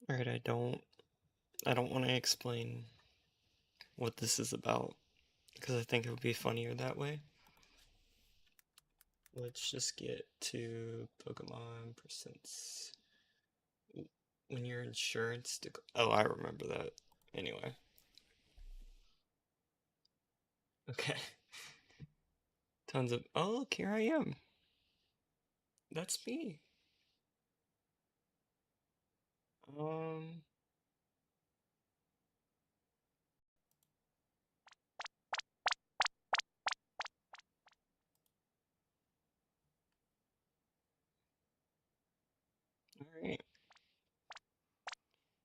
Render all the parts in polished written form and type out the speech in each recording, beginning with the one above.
Alright, I don't want to explain what this is about because I think it would be funnier that way. Let's just get to Pokemon percents. When your insurance oh, I remember that. Anyway. Okay. Tons of oh look, here I am. That's me. Um Alright.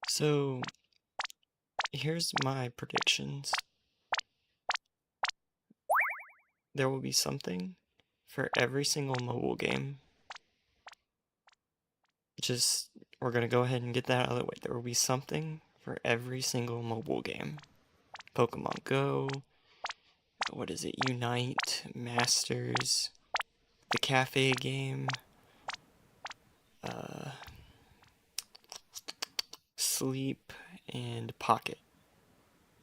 So here's my predictions. There will be something for every single mobile game. Just, we're gonna go ahead and get that out of the way. There will be something for every single mobile game. Pokemon Go, what is it, Unite, Masters, the cafe game, uh, Sleep, and Pocket.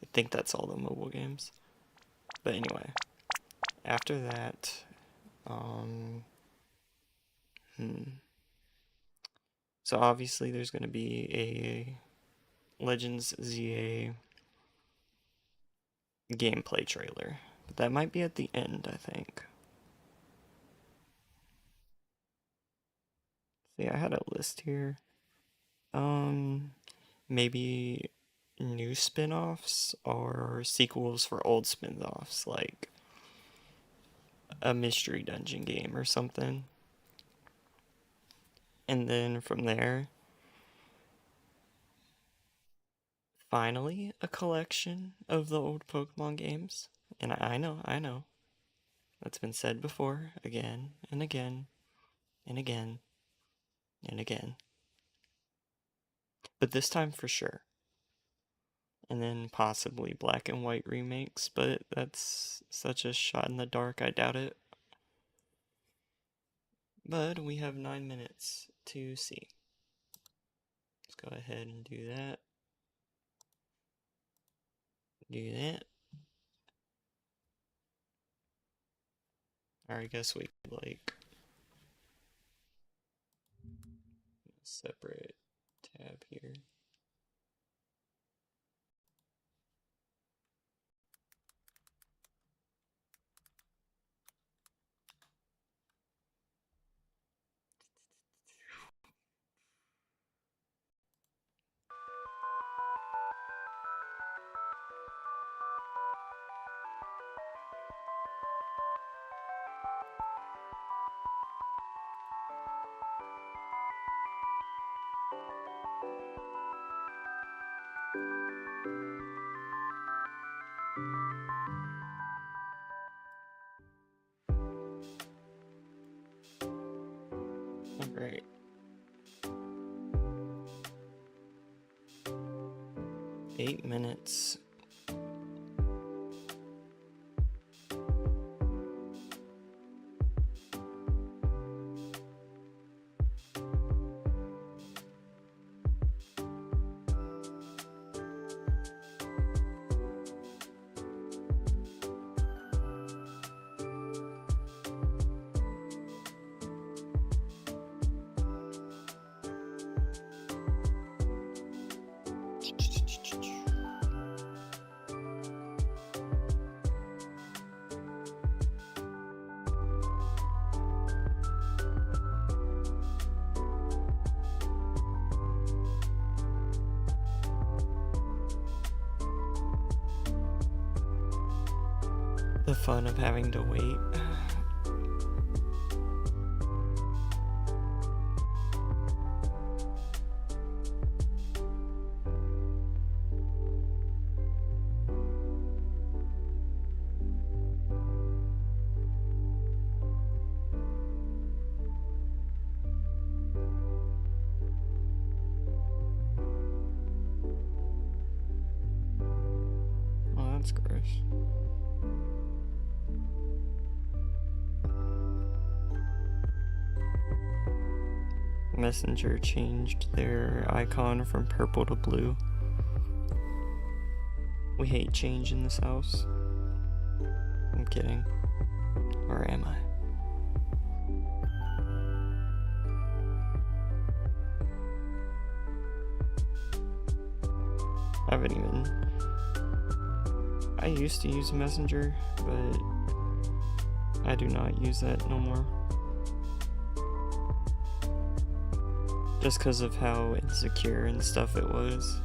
I think that's all the mobile games. But anyway, after that, um, so obviously there's going to be a Legends ZA gameplay trailer. But that might be at the end, I think. See, I had a list here. Maybe new spin-offs or sequels for old spin-offs, like a mystery dungeon game or something. And then from there, finally, a collection of the old Pokemon games. And I know, that's been said before, again and again and again and again. But this time for sure. And then possibly black and white remakes, but that's such a shot in the dark, I doubt it. But we have 9 minutes to see. Let's go ahead and do that. Do that. Or I guess we could, like, separate tab here. Alright. 8 minutes. The fun of having to wait. Oh, that's gross. Messenger changed their icon from purple to blue. We hate change in this house. I'm kidding. Or am I? I haven't even... I used to use Messenger, but I do not use that no more. Just because of how insecure and stuff it was.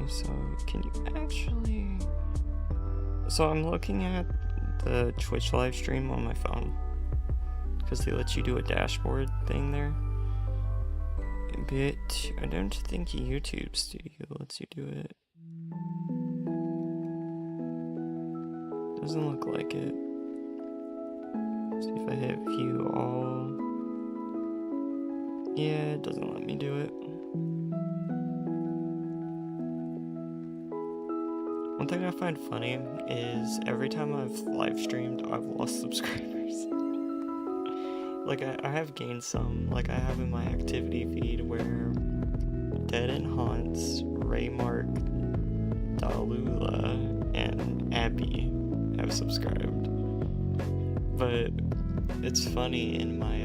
So can you actually... So I'm looking at the Twitch live stream on my phone because they let you do a dashboard thing there. But I don't think YouTube Studio lets you do it. Doesn't look like it. See if I hit view all. Yeah, it doesn't let me do it. One thing I find funny is every time I've live streamed, I've lost subscribers. Like, I have gained some. Like, I have in my activity feed where Dead and Haunts, Raymark, Dalula, and Abby have subscribed. But it's funny in my,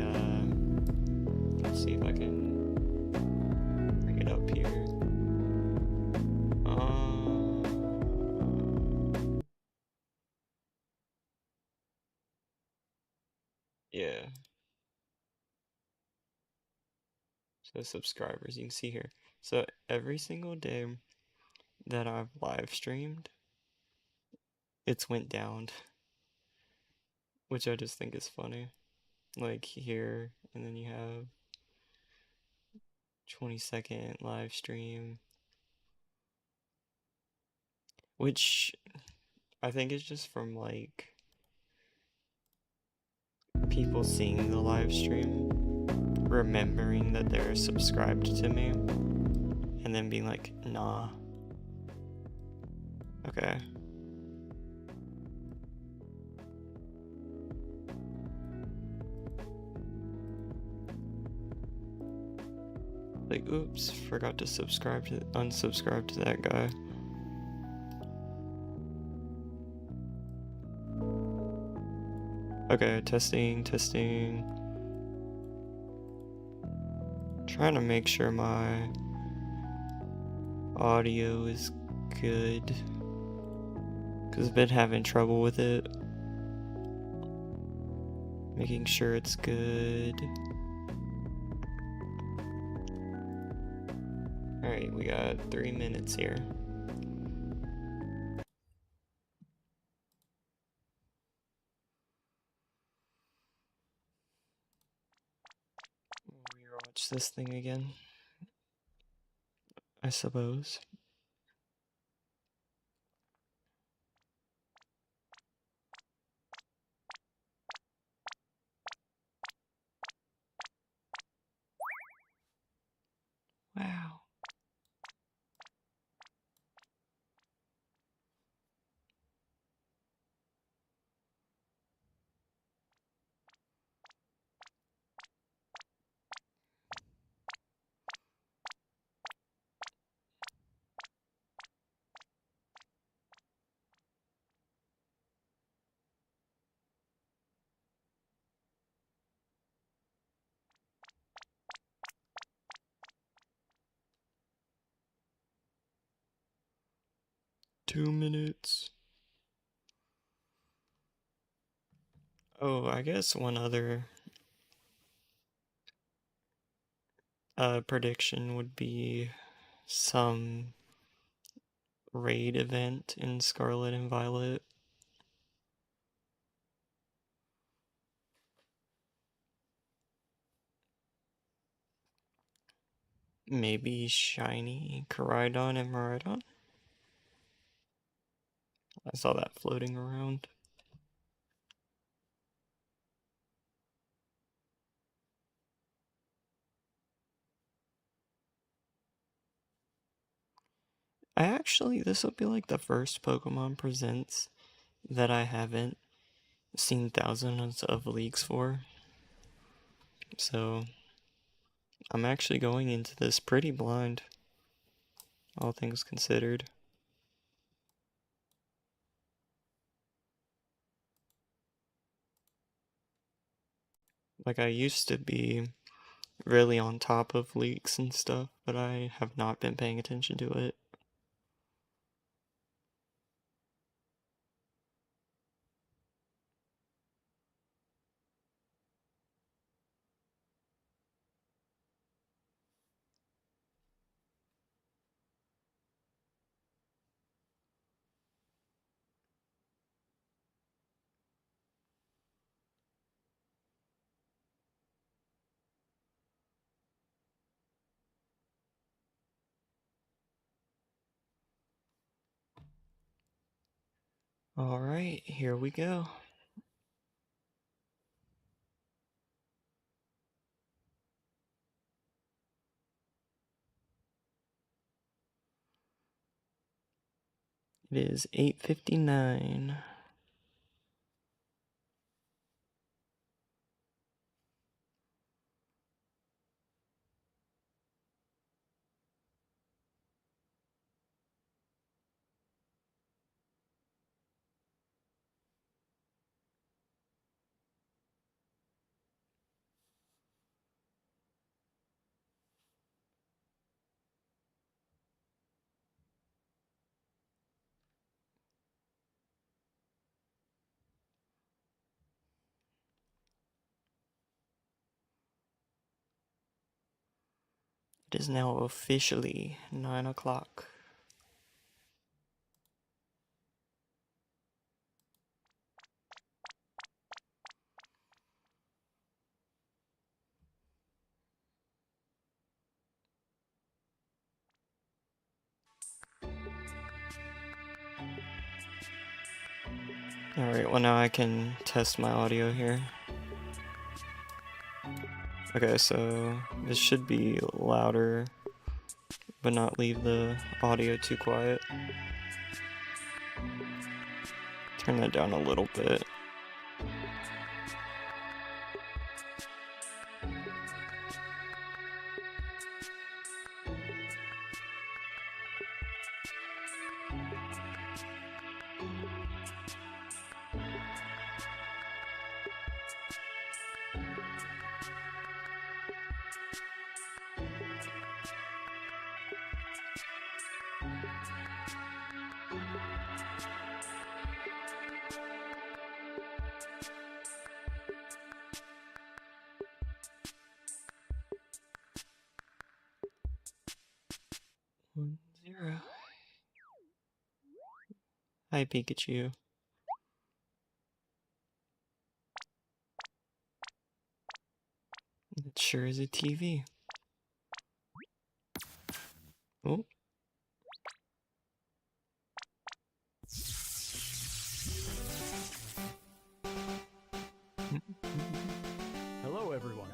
let's see if I can bring it up here. Yeah. So subscribers, you can see here. So every single day that I've live streamed, it's went down, which I just think is funny. Like here, and then you have 20-second live stream, which I think is just from like people seeing the live stream, remembering that they're subscribed to me, and then being like, nah. Okay. Like, oops, forgot to unsubscribe to that guy. Okay, testing. Trying to make sure my audio is good, because I've been having trouble with it. Making sure it's good. Alright, we got 3 minutes here. We'll watch this thing again, I suppose. Wow. Two minutes. Oh, I guess one other prediction would be some raid event in Scarlet and Violet. Maybe shiny Koraidon and Miraidon? I saw that floating around. this will be like the first Pokemon Presents that I haven't seen thousands of leaks for. So I'm actually going into this pretty blind, all things considered. Like, I used to be really on top of leaks and stuff, but I have not been paying attention to it. Alright, here we go. It is 8:59. It is now officially 9 o'clock. Alright, well now I can test my audio here. Okay, so this should be louder, but not leave the audio too quiet. Turn that down a little bit. One, 0. Hi, Pikachu. It sure is a TV. Oh. Hello everyone,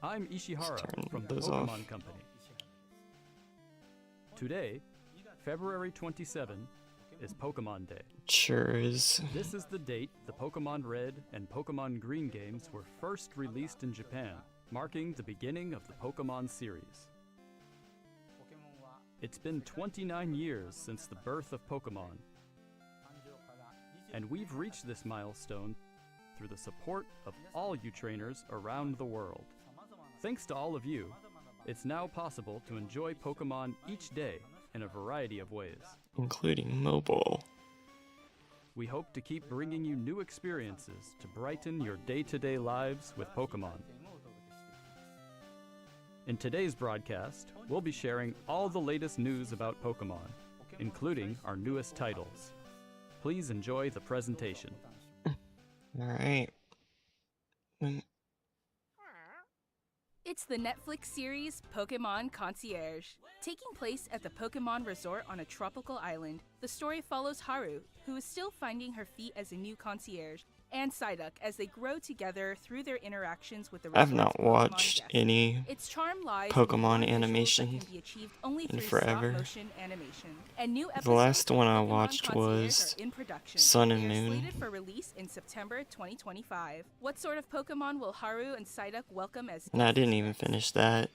I'm Ishihara Turn from the those Pokemon off. Company. Today, February 27, is Pokemon Day. It sure is. This is the date the Pokemon Red and Pokemon Green games were first released in Japan, marking the beginning of the Pokemon series. It's been 29 years since the birth of Pokemon, and we've reached this milestone through the support of all you trainers around the world. Thanks to all of you, it's now possible to enjoy Pokemon each day in a variety of ways. Including mobile. We hope to keep bringing you new experiences to brighten your day-to-day lives with Pokemon. In today's broadcast, we'll be sharing all the latest news about Pokemon, including our newest titles. Please enjoy the presentation. Alright. It's the Netflix series Pokemon Concierge. Taking place at the Pokemon Resort on a tropical island, the The story follows Haru, who is still finding her feet as a new concierge, and Psyduck as they grow together through their interactions with the I've resort's not Pokemon watched guests. any Its charm lies Pokemon in the animation visuals that can be achieved only in through forever. stop-motion animation. And new The last episodes one of I Pokemon watched Concierge was are in production. Sun and They are Moon. slated for release in September 2025. What sort of Pokemon will Haru and Psyduck welcome as And I didn't guests even next? finish that.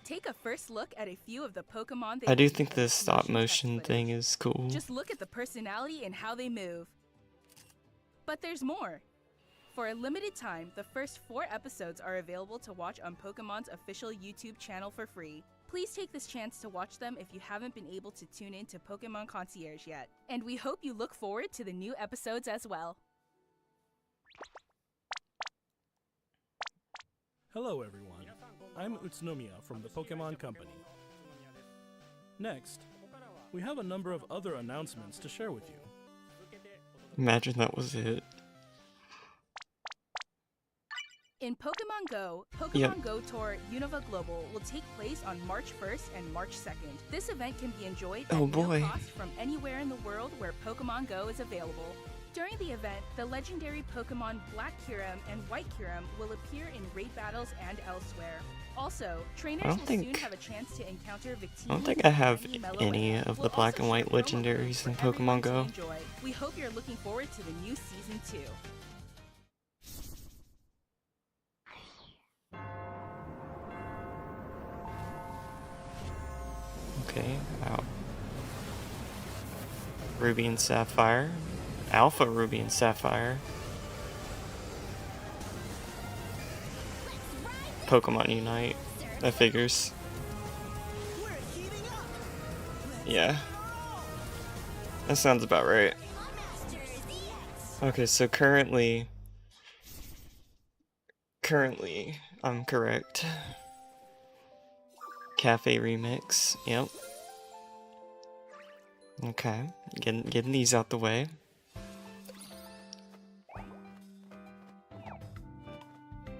Take a first look at a few of the Pokemon they I will do be think this in stop motion test motion footage. thing is cool. Just look at the personality and how they move. But there's more. For a limited time, the first 4 episodes are available to watch on Pokemon's official YouTube channel for free. Please take this chance to watch them if you haven't been able to tune in to Pokemon Concierge yet. And we hope you look forward to the new episodes as well. Hello everyone, I'm Utsunomiya from the Pokemon Company. Next, we have a number of other announcements to share with you. Imagine that was it. In Pokemon Go, Pokemon Yep. Go Tour Unova Global will take place on March 1st and March 2nd. This event can be enjoyed at Oh, boy. no cost from anywhere in the world where Pokemon Go is available. During the event, the legendary Pokemon Black Kyurem and White Kyurem will appear in raid battles and elsewhere. Also, trainers I don't will think- soon have a chance to encounter Victini. I don't think I have and Meloetta. any of We'll the black also and white share promo codes legendaries for in everyone Pokemon to Go. enjoy. We hope you're looking forward to the new season 2. Okay, wow. Ruby and Sapphire. Alpha Ruby and Sapphire. Pokemon Unite. That figures. Yeah. That sounds about right. Okay, so currently I'm correct. Cafe Remix, yep. Okay, getting these out the way.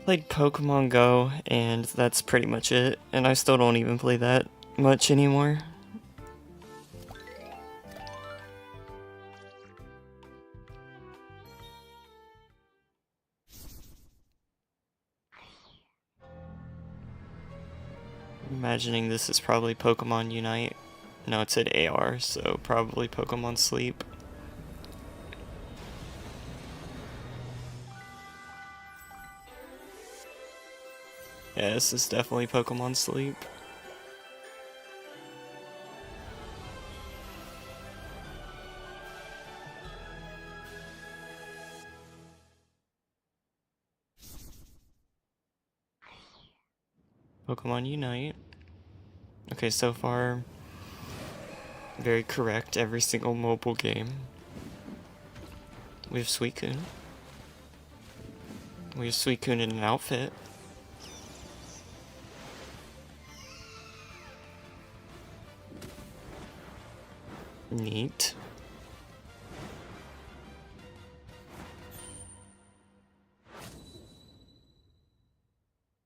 Played Pokemon Go, and that's pretty much it. And I still don't even play that much anymore. Imagining this is probably Pokemon Unite. No, it said AR, so probably Pokemon Sleep. Yeah, this is definitely Pokemon Sleep. Pokemon Unite. Okay, so far, very correct every single mobile game. We have Suicune. We have Suicune in an outfit. Neat.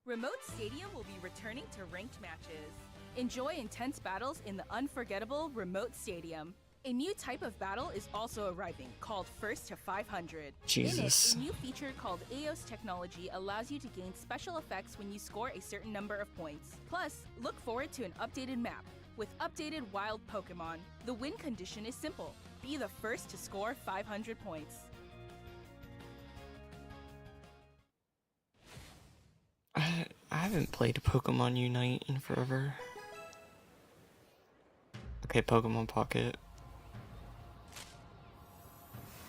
Remote Stadium will be returning to ranked matches. Enjoy intense battles in the unforgettable Remote Stadium. A new type of battle is also arriving, called First to 500. Jesus. In it, a new feature called Eos Technology allows you to gain special effects when you score a certain number of points. Plus, look forward to an updated map with updated wild Pokemon. The win condition is simple. Be the first to score 500 points. I haven't played Pokemon Unite in forever. Okay, Pokemon Pocket.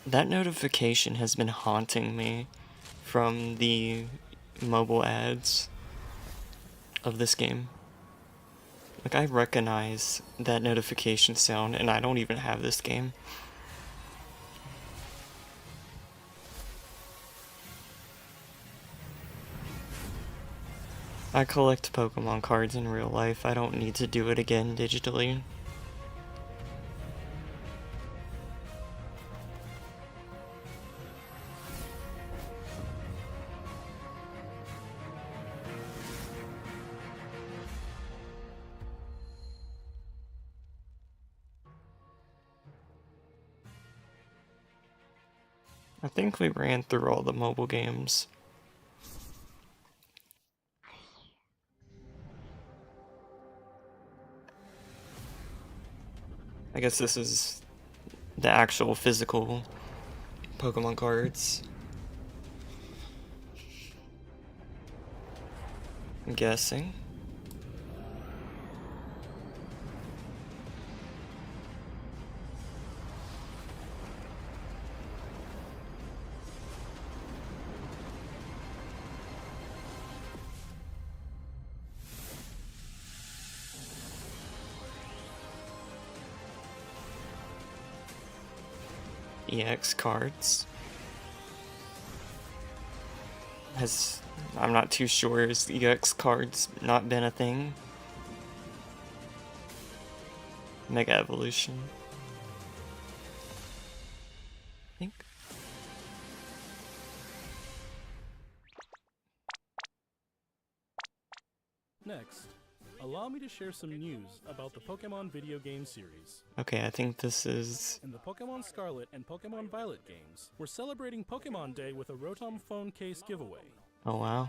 That notification has been haunting me from the mobile ads of this game. Like, I recognize that notification sound, and I don't even have this game. I collect Pokemon cards in real life. I don't need to do it again digitally. I think we ran through all the mobile games. I guess this is the actual physical Pokemon cards. I'm guessing. EX cards. I'm not too sure, has EX cards not been a thing? Mega Evolution. I think. Next, allow me to share some news about the Pokemon video game series. Okay, I think this is. In the Pokemon Scarlet and Pokemon Violet games, we're celebrating Pokemon Day with a Rotom phone case giveaway. Oh wow.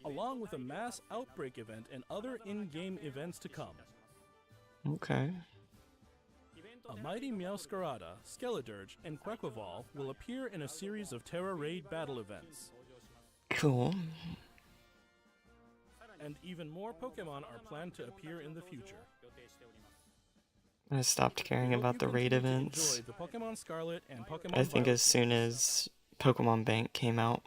Along with a mass outbreak event and other in-game events to come. Okay. A mighty Meowscarada, Skeledirge, and Quaquaval will appear in a series of Terra Raid battle events. Cool. And even more Pokemon are planned to appear in the future. I stopped caring We hope about you the raid continue to events. enjoy the Pokemon Scarlet and Pokemon I think Violet as soon as Pokemon Bank came out.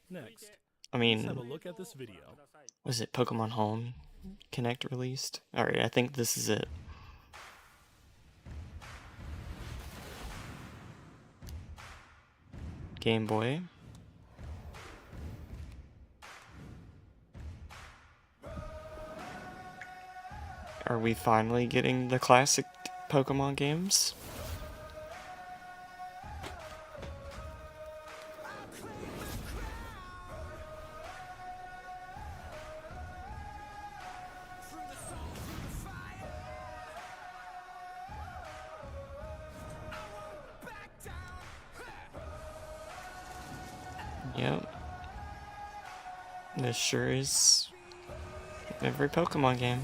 Next, I let's have a mean, look at this video. was it Pokemon Home Connect released? Alright, I think this is it. Game Boy. Are we finally getting the classic Pokemon games? Yep. This sure is every Pokemon game.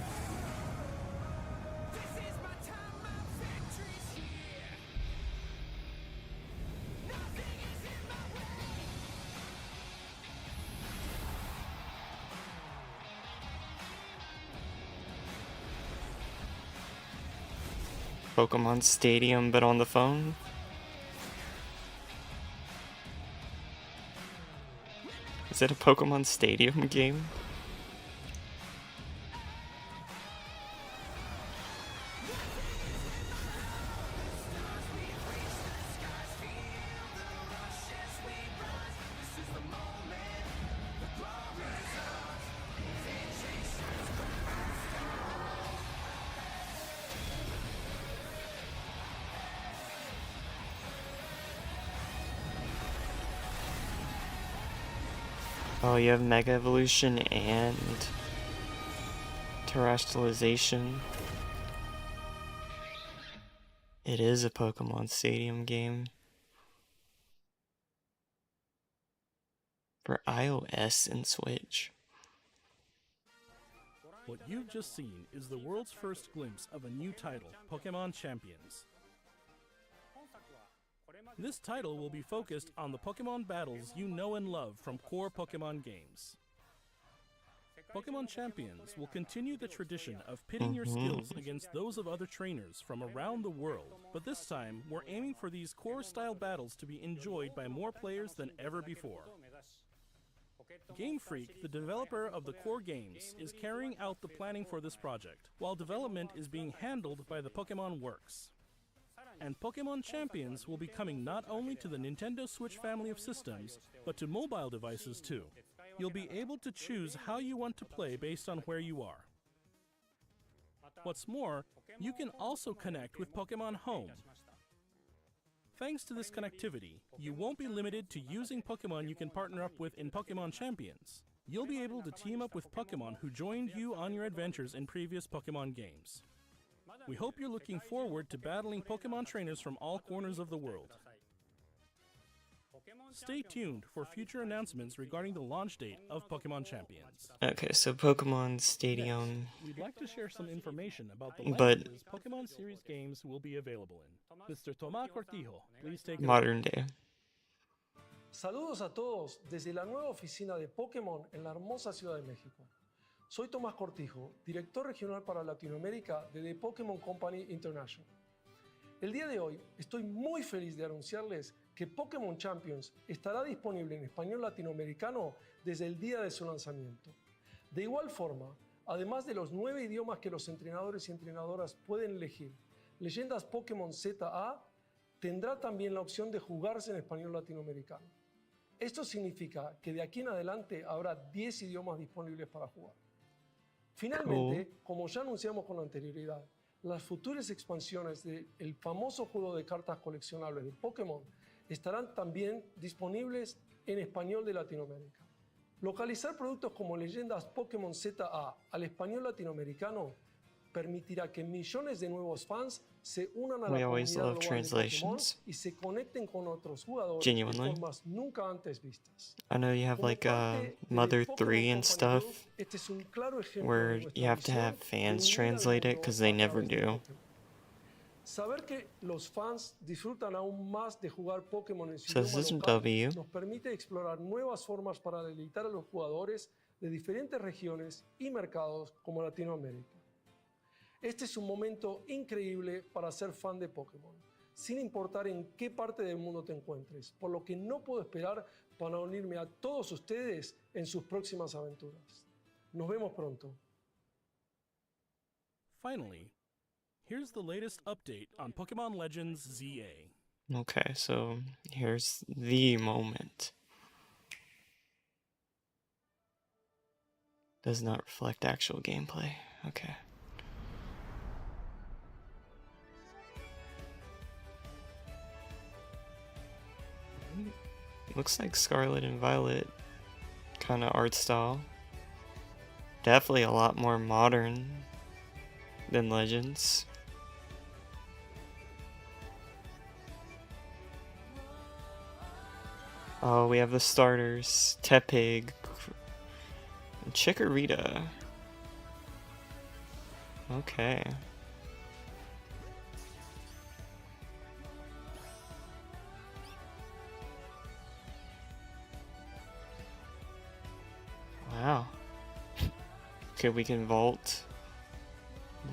Pokemon Stadium, but on the phone. Is it a Pokemon Stadium game? Oh, you have Mega Evolution and Terrestrialization. It is a Pokemon Stadium game. For iOS and Switch. What you've just seen is the world's first glimpse of a new title, Pokemon Champions. This title will be focused on the Pokemon battles you know and love from core Pokemon games. Pokemon Champions will continue the tradition of pitting your skills against those of other trainers from around the world, but this time we're aiming for these core-style battles to be enjoyed by more players than ever before. Game Freak, the developer of the core games, is carrying out the planning for this project, while development is being handled by the Pokemon Works. And Pokemon Champions will be coming not only to the Nintendo Switch family of systems, but to mobile devices too. You'll be able to choose how you want to play based on where you are. What's more, you can also connect with Pokemon Home. Thanks to this connectivity, you won't be limited to using Pokemon you can partner up with in Pokemon Champions. You'll be able to team up with Pokemon who joined you on your adventures in previous Pokemon games. We hope you're looking forward to battling Pokemon trainers from all corners of the world. Stay tuned for future announcements regarding the launch date of Pokemon Champions. Okay, so Pokemon Stadium. We'd like to share some information about the But- languages Pokemon series games will be available in. Mr. Tomás Cortijo, please take it away. Modern day. Saludos a todos desde la nueva oficina de Pokémon en la hermosa Ciudad de México. Soy Tomás Cortijo, director regional para Latinoamérica de The Pokémon Company International. El día de hoy estoy muy feliz de anunciarles que Pokémon Champions estará disponible en español latinoamericano desde el día de su lanzamiento. De igual forma, además de los 9 idiomas que los entrenadores y entrenadoras pueden elegir, Leyendas Pokémon ZA tendrá también la opción de jugarse en español latinoamericano. Esto significa que de aquí en adelante habrá 10 idiomas disponibles para jugar. Finalmente, como ya anunciamos con anterioridad, las futuras expansiones del famoso juego de cartas coleccionables de Pokémon estarán también disponibles en español de Latinoamérica. Localizar productos como Leyendas Pokémon ZA al español latinoamericano permitirá que millones de nuevos fans se unan a la We always comunidad love global de Pokémon translations. y se conecten con otros jugadores Genuinely. de formas nunca antes vistas. I know you have Como like parte de Mother Pokémon 3 and Company stuff Group, este es un claro ejemplo de where nuestra you have to have visión de fans unir al translate it mundo because they a never través de do. Pokémon. Saber que los fans disfrutan aún más de jugar Pokémon en su So this idioma is local W. nos permite explorar nuevas formas para deleitar a los jugadores de diferentes regiones y mercados como Latinoamérica. Este es un momento increíble para ser fan de Pokémon, sin importar en qué parte del mundo te encuentres, por lo que no puedo esperar para unirme a todos ustedes en sus próximas aventuras. Nos vemos pronto. Finally, here's the latest update on Pokemon Legends ZA. Okay, so here's the moment. Does not reflect actual gameplay. Okay. Looks like Scarlet and Violet kind of art style. Definitely a lot more modern than Legends. Oh, we have the starters. Tepig. And Chikorita. Okay. Wow. Okay, we can vault.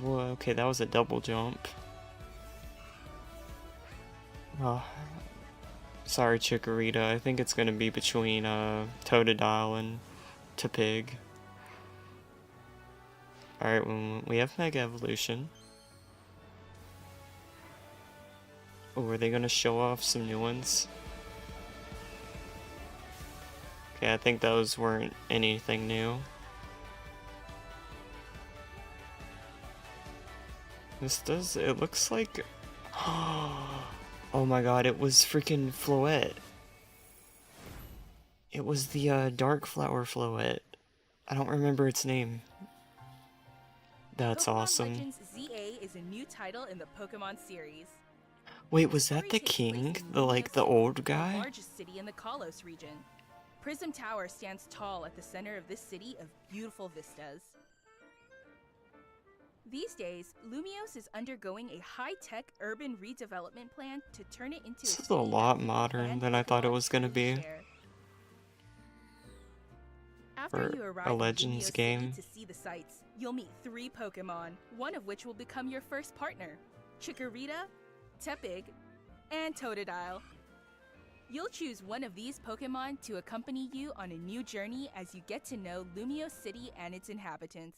Whoa, okay, that was a double jump. Oh, sorry, Chikorita. I think it's gonna be between Totodile and Tepig. Alright, we have Mega Evolution. Oh, are they gonna show off some new ones? Okay, I think those weren't anything new. It looks like... Oh my god, it was freaking Floette. It was the Dark Flower Floette. I don't remember its name. That's Pokemon awesome. Legends ZA is a new title in the Pokemon series. Wait, was that Story the takes place king? in The Lumiose the City, old the guy? largest city in the Kalos region. Prism Tower stands tall at the center of this city of beautiful vistas. These days, Lumiose is undergoing a high-tech urban redevelopment plan to turn it into This a is a city lot that modern and than I thought it Pokemon was gonna truly be. share. After For you arrive a in Legends Lumiose City game. to see the sights, you'll meet 3 Pokemon, one of which will become your first partner: Chikorita, Tepig, and Totodile. You'll choose one of these Pokemon to accompany you on a new journey as you get to know Lumiose City and its inhabitants.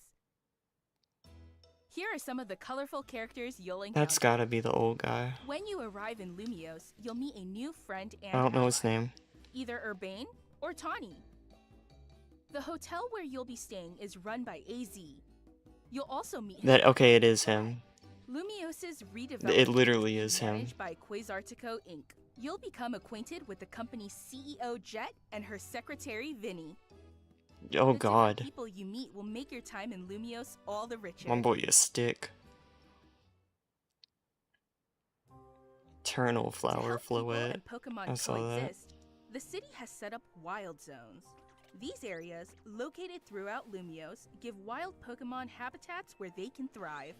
Here are some of the colorful characters you'll encounter. That's gotta be the old guy. When you arrive in Lumiose, you'll meet a new friend and I don't know his ally, name. either Urbane or Tawny. The hotel where you'll be staying is run by AZ. You'll also meet him. Okay, it is him. Lumiose's redevelopment It literally is is him. managed by Quasartico Inc. You'll become acquainted with the company's CEO Jet and her secretary Vinny. Oh The different god. people you meet will make your time in Lumiose all the richer. One boy a stick. Eternal To Flower help people Floette. and Pokemon I saw that. coexist, the city has set up wild zones. These areas, located throughout Lumiose, give wild Pokemon habitats where they can thrive.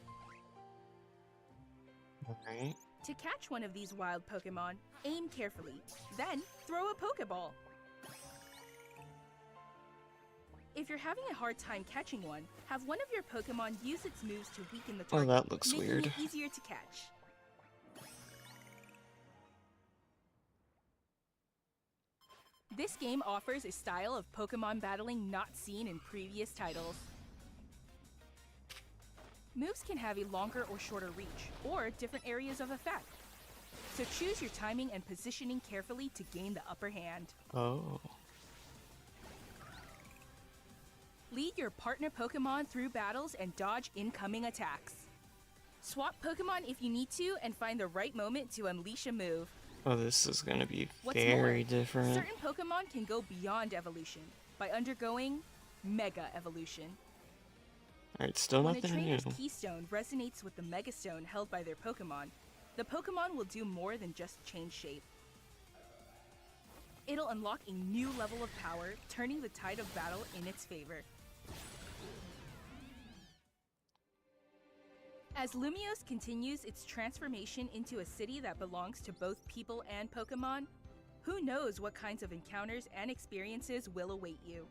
Alright. To catch one of these wild Pokemon, aim carefully, then throw a Pokeball. If you're having a hard time catching one, have one of your Pokemon use its moves to weaken the Oh, target, that looks making weird. it easier to catch. This game offers a style of Pokemon battling not seen in previous titles. Moves can have a longer or shorter reach, or different areas of effect. So choose your timing and positioning carefully to gain the upper hand. Oh. Lead your partner Pokemon through battles and dodge incoming attacks. Swap Pokemon if you need to and find the right moment to unleash a move. Oh, this is gonna be What's very more, different. certain Pokemon can go beyond evolution by undergoing Mega Evolution. Alright, still When a nothing new. trainer's Keystone resonates with the Mega Stone held by their Pokemon, the Pokemon will do more than just change shape. It'll unlock a new level of power, turning the tide of battle in its favor. As Lumiose continues its transformation into a city that belongs to both people and Pokemon, who knows what kinds of encounters and experiences will await you.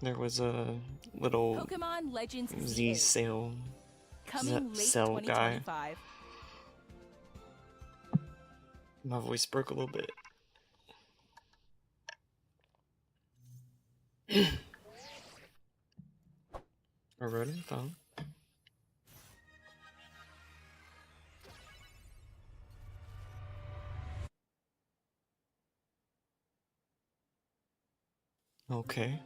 There was a little Pokemon Legends Z ZA, sale coming late cell guy. 2025. My voice broke a little bit. I wrote it down. Okay.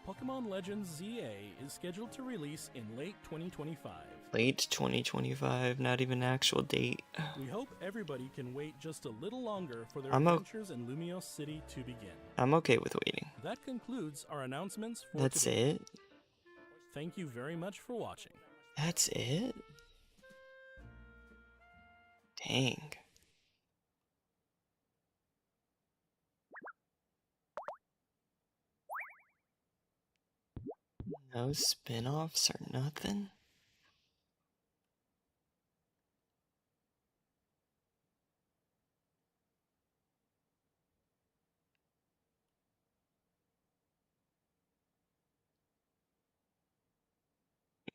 Pokemon Legends ZA is scheduled to release in late 2025. Late 2025, not even an actual date. We hope everybody can wait just a little longer for their I'm adventures in Lumiose City to begin. I'm okay with waiting. That concludes our announcements for That's today. it? Thank you very much for watching. That's it? Dang. No spin-offs or nothing?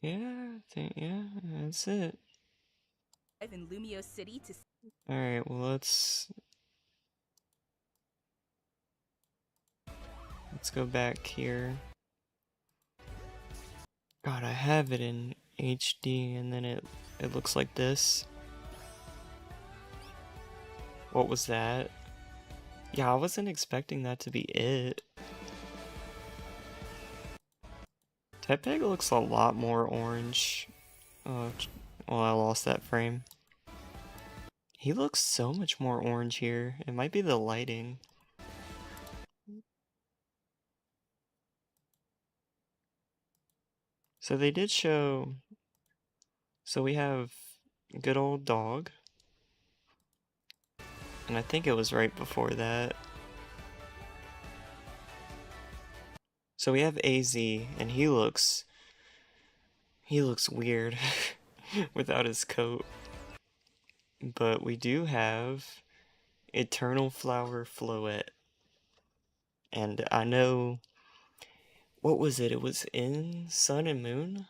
Yeah, that's it. In Lumiose City to Alright, well let's go back here. God, I have it in HD and then it looks like this. What was that? Yeah, I wasn't expecting that to be it. Tepig looks a lot more orange. Well, I lost that frame. He looks so much more orange here. It might be the lighting. So they did show... So we have good old dog. And I think it was right before that. So we have AZ, and he looks weird without his coat. But we do have Eternal Flower Floette. And I know, what was it? It was in Sun and Moon?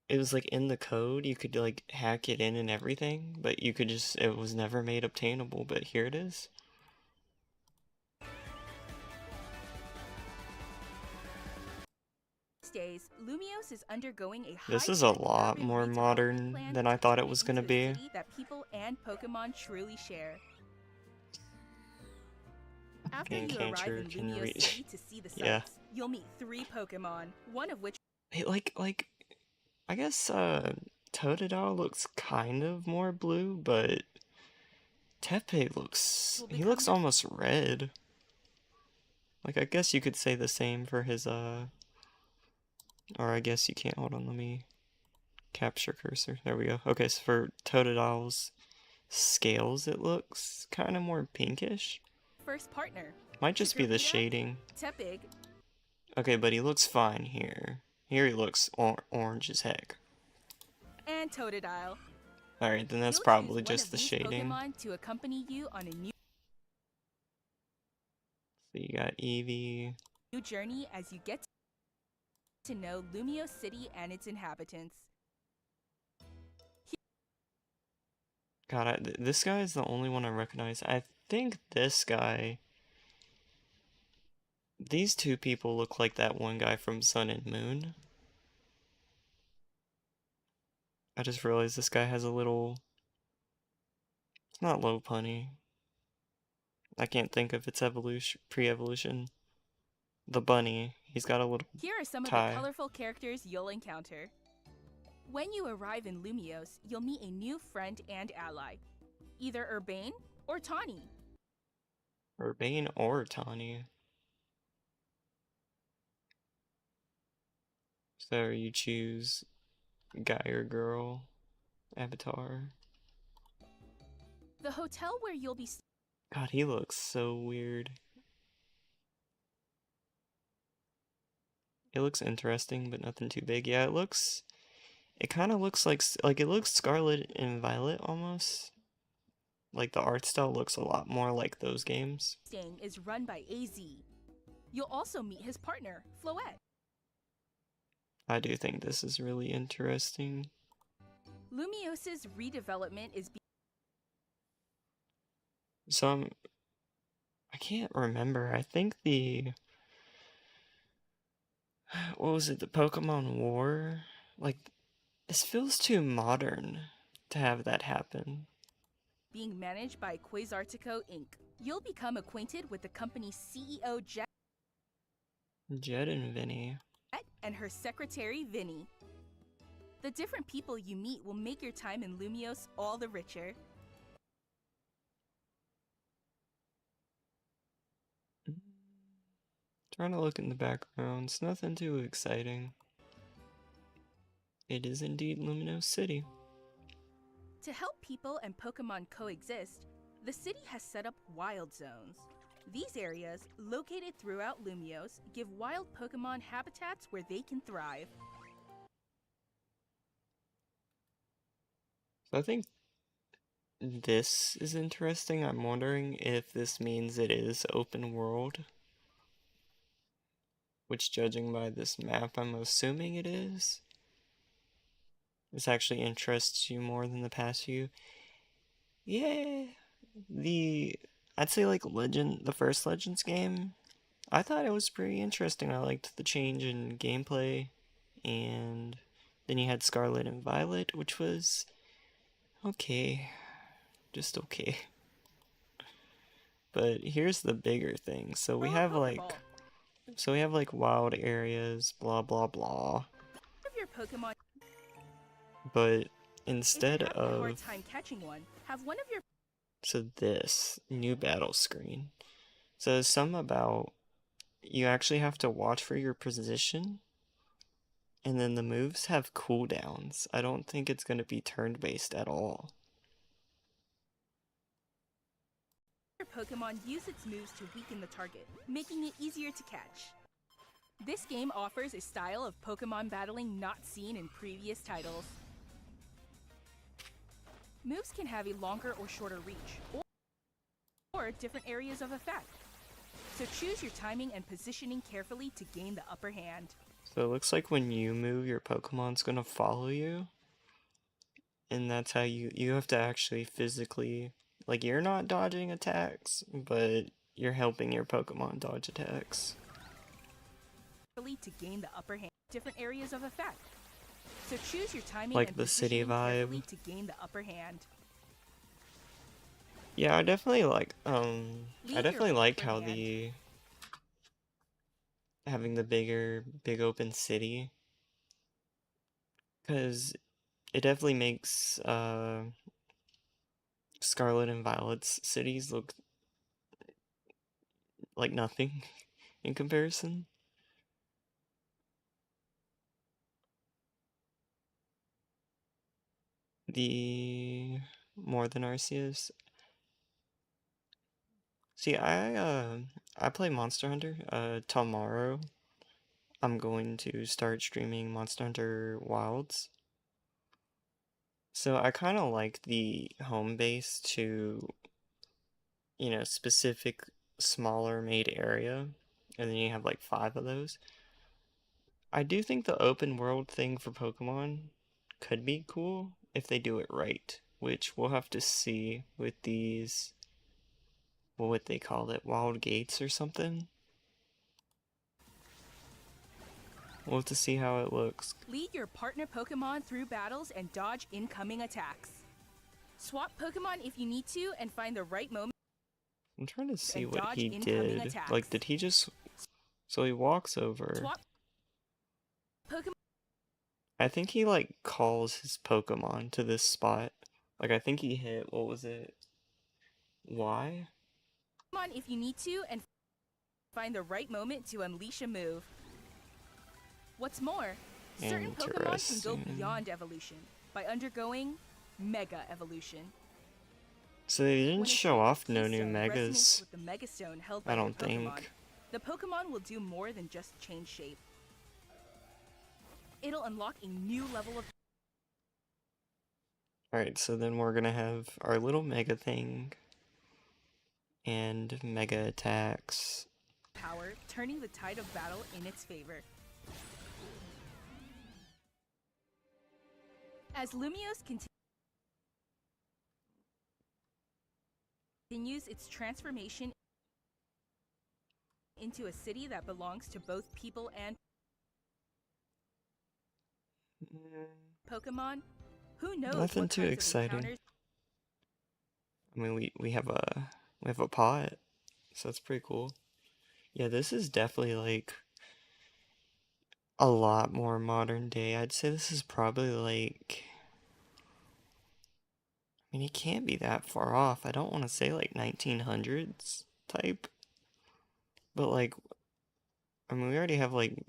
It was like in the code, you could like hack it in and everything, but you could just, it was never made obtainable, but here it is. days, Lumiose is undergoing a This is a lot more modern than I thought it was gonna be. That people and Pokemon truly share. After you arrive Cancer in can Lumiose reach. City to see the sights, Yeah. you'll meet 3 Pokemon, one of which Hey, like, I guess, Totodile looks kind of more blue, but Tepig looks, Will he become looks the- almost red. Like, I guess you could say the same for his, or I guess you can't, hold on, let me Capture cursor. There we go. Okay, so for Totodil's scales, it looks kind of more pinkish. First partner. Might just be the Chikorita, shading. Tepig, Okay, but he looks fine here. Here he looks orange as heck. and Totodile. Alright, then that's You'll probably choose one just of the these shading. Pokemon to accompany you on a So you got Eevee. new journey as you get to know Lumio City and its inhabitants. God, this guy is the only one I recognize. I think this guy... These two people look like that one guy from Sun and Moon. I just realized this guy has a little... It's not Lopunny. I can't think of its evolution, pre-evolution. The bunny. He's got a little... Here are some of tie. the colorful characters you'll encounter. When you arrive in Lumiose, you'll meet a new friend and ally, either Urbane or Tawny. Urbane or Tawny. So you choose guy or girl avatar. The hotel where you'll be God, he looks so weird. It looks interesting, but nothing too big. Yeah, it kind of looks like it looks Scarlet and Violet almost. Like the art style looks a lot more like those games. staying is run by AZ. You'll also meet his partner, Floette. I do think this is really interesting. Lumiose's redevelopment is So I can't remember. I think what was it? The Pokemon War? Like, this feels too modern to have that happen. being managed by Quasartico Inc. You'll become acquainted with the company's CEO Jet Jed and Vinny. and her secretary Vinny. The different people you meet will make your time in Lumiose all the richer. Trying to look in the backgrounds, nothing too exciting. It is indeed Luminous City. To help people and Pokemon coexist, the city has set up wild zones. These areas, located throughout Lumiose, give wild Pokemon habitats where they can thrive. So I think this is interesting. I'm wondering if this means it is open world. Which, judging by this map, I'm assuming it is. This actually interests you more than the past few. Yeah, I'd say like the first Legends game, I thought it was pretty interesting. I liked the change in gameplay, and then you had Scarlet and Violet, which was okay, just okay. But here's the bigger thing. So we have like wild areas, blah blah blah. Of your Pokemon, But instead if you're having a hard of time catching one, have one of your so this new battle screen says something about you actually have to watch for your position, and then the moves have cooldowns. I don't think it's going to be turn-based at all. Pokemon use its moves to weaken the target, making it easier to catch. This game offers a style of Pokemon battling not seen in previous titles. Moves can have a longer or shorter reach, or different areas of effect. So choose your timing and positioning carefully to gain the upper hand. So it looks like when you move, your Pokemon's going to follow you. And that's how you have to actually physically, like, you're not dodging attacks, but you're helping your Pokemon dodge attacks. To gain the upper hand, different areas of effect. So choose your timing Like and the city positioning carefully vibe. to gain the upper hand. Yeah, I definitely like your how upper having the big open city, because it definitely makes Scarlet and Violet's cities look like nothing in comparison. the more than Arceus. See, I play Monster Hunter. Tomorrow I'm going to start streaming Monster Hunter Wilds. So I kind of like the home base to, you know, specific smaller made area, and then you have like 5 of those. I do think the open world thing for Pokemon could be cool if they do it right, which we'll have to see with these, what they call it, wild gates or something. We'll have to see how it looks. Lead your partner Pokemon through battles and dodge incoming attacks. Swap Pokemon if you need to and find the right moment. I'm trying to see And what dodge he incoming did. attacks. Like, did he just... So he walks over. Swap Pokemon. I think he, like, calls his Pokemon to this spot. Like, I think he hit, what was it? Y? If you need to and find the right moment to unleash a move. What's more, certain Pokemon can go Interesting. beyond evolution by undergoing Mega Evolution. So they didn't When a show trainer's off no new Keystone resonates megas. with the Megastone held by I their don't Pokemon, think. the Pokemon will do more than just change shape. It'll unlock a new level of Alright, so then we're gonna have our little mega thing. And mega attacks. power, turning the tide of battle in its favor. As Lumiose continues its transformation into a city that belongs to both people and Pokemon, who knows Nothing what too kinds of exciting. encounters I mean, we have a pot, so that's pretty cool. Yeah, this is definitely like a lot more modern day. I'd say this is probably like, I mean, it can't be that far off. I don't want to say like 1900s type, but like, I mean, we already have like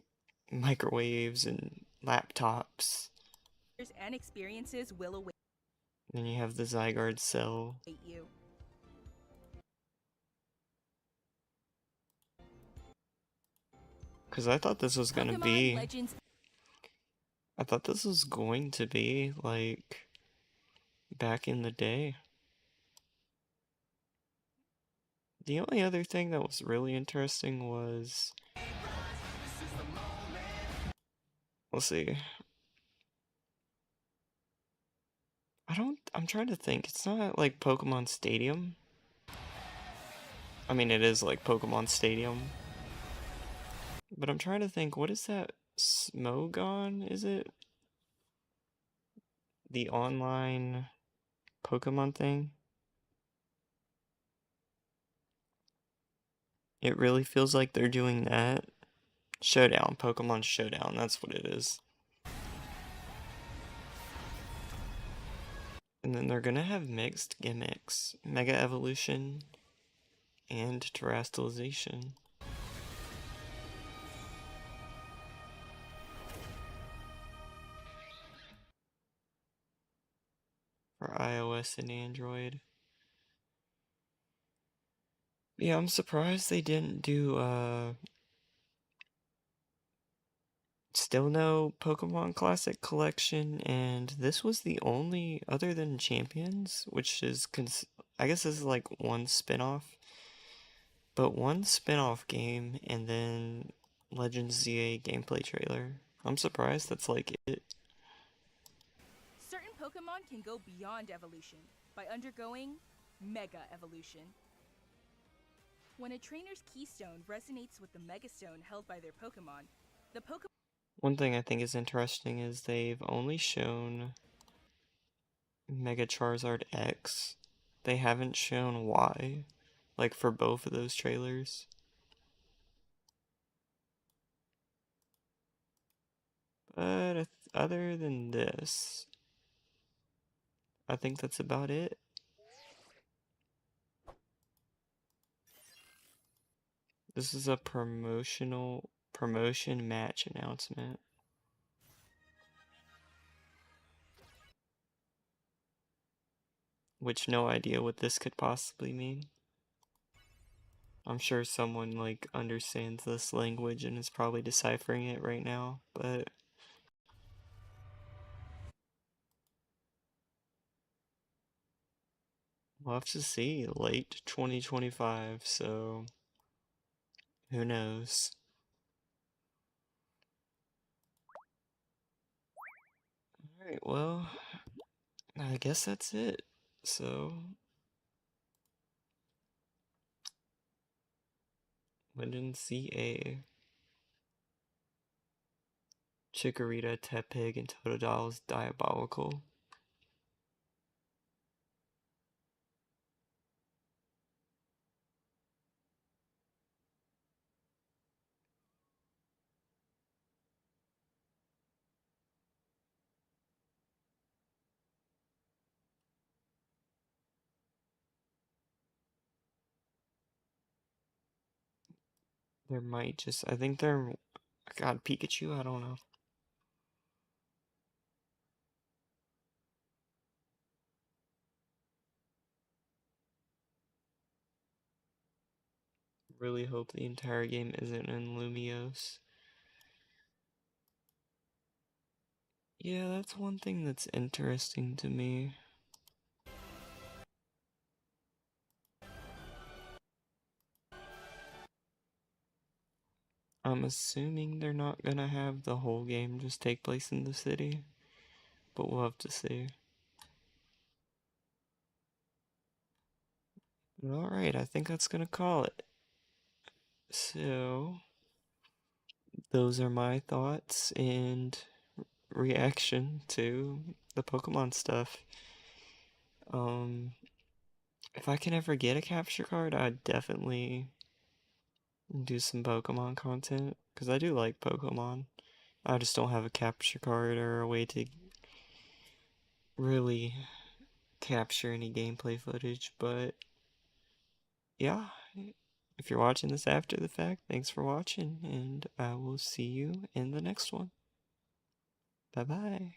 microwaves and laptops. and experiences will await Then you have the Zygarde cell. you. Because I thought this was gonna Pokemon be, Legends I thought this was going to be like back in the day. The only other thing that was really interesting was, let's see. I'm trying to think. It's not like Pokemon Stadium. I mean, it is like Pokemon Stadium. But I'm trying to think, what is that? Smogon, is it? The online Pokemon thing? It really feels like they're doing that. Showdown, Pokemon Showdown, that's what it is. And then they're gonna have mixed gimmicks. Mega Evolution and Terastallization. For iOS and Android. Yeah, I'm surprised they didn't do, still no Pokemon Classic Collection, and this was the only, other than Champions, which is, I guess this is like one spin-off, but one spin-off game, and then Legends ZA gameplay trailer. I'm surprised that's like it. Certain Pokemon can go beyond evolution by undergoing Mega Evolution. When a trainer's Keystone resonates with the Megastone held by their Pokemon, the Pokemon One thing I think is interesting is they've only shown Mega Charizard X. They haven't shown Y, like for both of those trailers. But other than this, I think that's about it. This is a promotion match announcement. which no idea what this could possibly mean. I'm sure someone like understands this language and is probably deciphering it right now, but we'll have to see. Late 2025, so who knows? Alright, well, I guess that's it. So, Linden CA. Chikorita, Tepig, and Totodile diabolical. There might just, I think they're, God, Pikachu, I don't know. Really hope the entire game isn't in Lumiose. Yeah, that's one thing that's interesting to me. I'm assuming they're not gonna have the whole game just take place in the city, but we'll have to see. Alright, I think that's gonna call it. So, those are my thoughts and reaction to the Pokemon stuff. If I can ever get a capture card, I'd definitely do some Pokemon content, because I do like Pokemon. I just don't have a capture card or a way to really capture any gameplay footage, but yeah, if you're watching this after the fact, thanks for watching, and I will see you in the next one. Bye-bye.